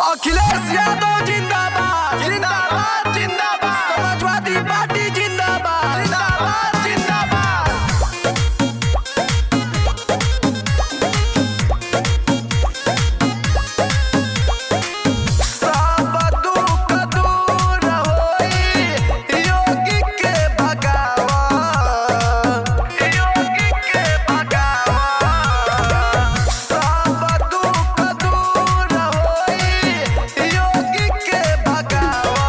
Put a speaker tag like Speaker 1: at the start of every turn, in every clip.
Speaker 1: अखिलेश यादव जिंदाबाद जिंदाबाद जिंदाबाद। समाजवादी पार्टी जिंदाबाद जिंदाबाद जिंदाबाद। सब दुख दूर होई योगी के भगावा, योगी के भगावा। सब दुख दूर होई योगी के भगावा।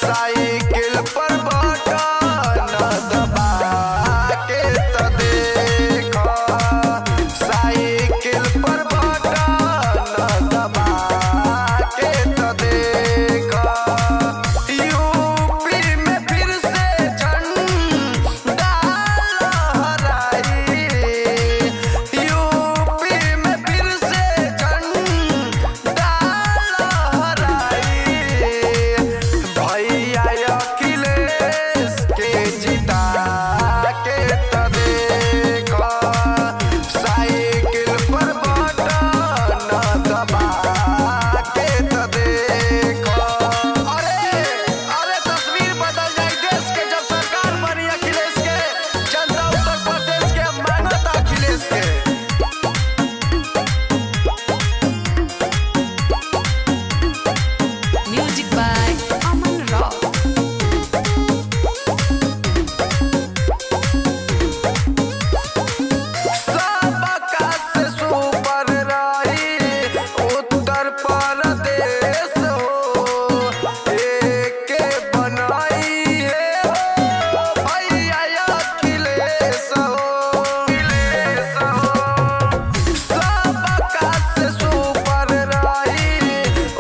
Speaker 1: साइकिल पर बटन दबा के त देखा, साइकिल पर बटन दबा के त देखा। यूपी में फिर से झंडा लहराई, यूपी में फिर से झंडा लहराई। भैया अखिलेश के जिता के त देखा, साइकिल पर बटन दबा के त देखा। अरे अरे तस्वीर बदल जाई देश के जब सरकार बनी अखिलेश के। जनता उत्तर प्रदेश के मानत अखिलेश के।
Speaker 2: Music by Aman Rock.
Speaker 1: सबका से सुपर रही उत्तर प्रदेश हो, एके बनाई है हो भैया अखिलेश हो। सबका से सुपर रही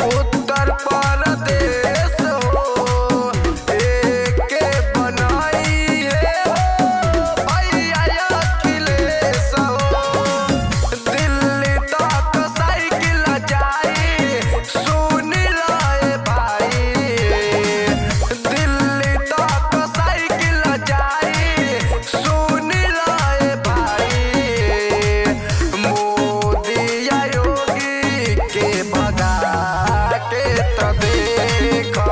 Speaker 1: उत्तर प्रदेश हो, एके बनाई है हो भैया अखिलेश हो। दिल्ली तक साइकिल जाई सुन लाए भाई, दिल्ली तक साइकिल जाई सुन लाए भाई। मोदी या योगी के भगा के त देखा,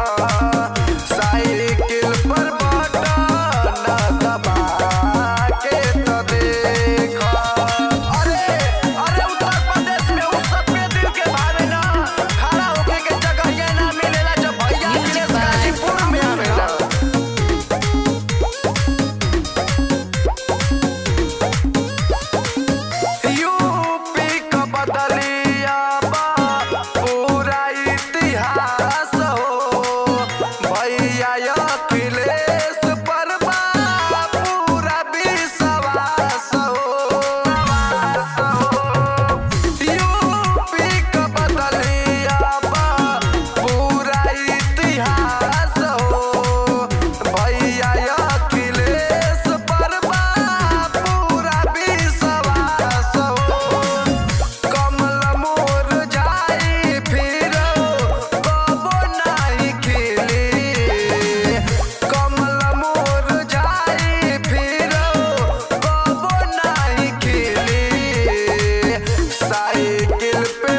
Speaker 1: साइकिल पर बटन दबा के त देखा। अरे अरे उत्तर प्रदेश में उस सबके दिल के भावे ना, खड़ा होके के जगह ये ना मिलेला जब भैया अखिलेश गाजीपुर में आवेला। यूपी का बदलिया बा पूरा इतिहास हो, भैया अखिलेश पर बा पूरा विश्वास हो। यूपी का बदलिया बा पूरा इतिहास हो, भैया अखिलेश पर बा पूरा विश्वास हो। कमल मुरझाई फिर कबो नहीं खिली, कमल मुरझाई फिर कबो नहीं खिली। साइकिल पे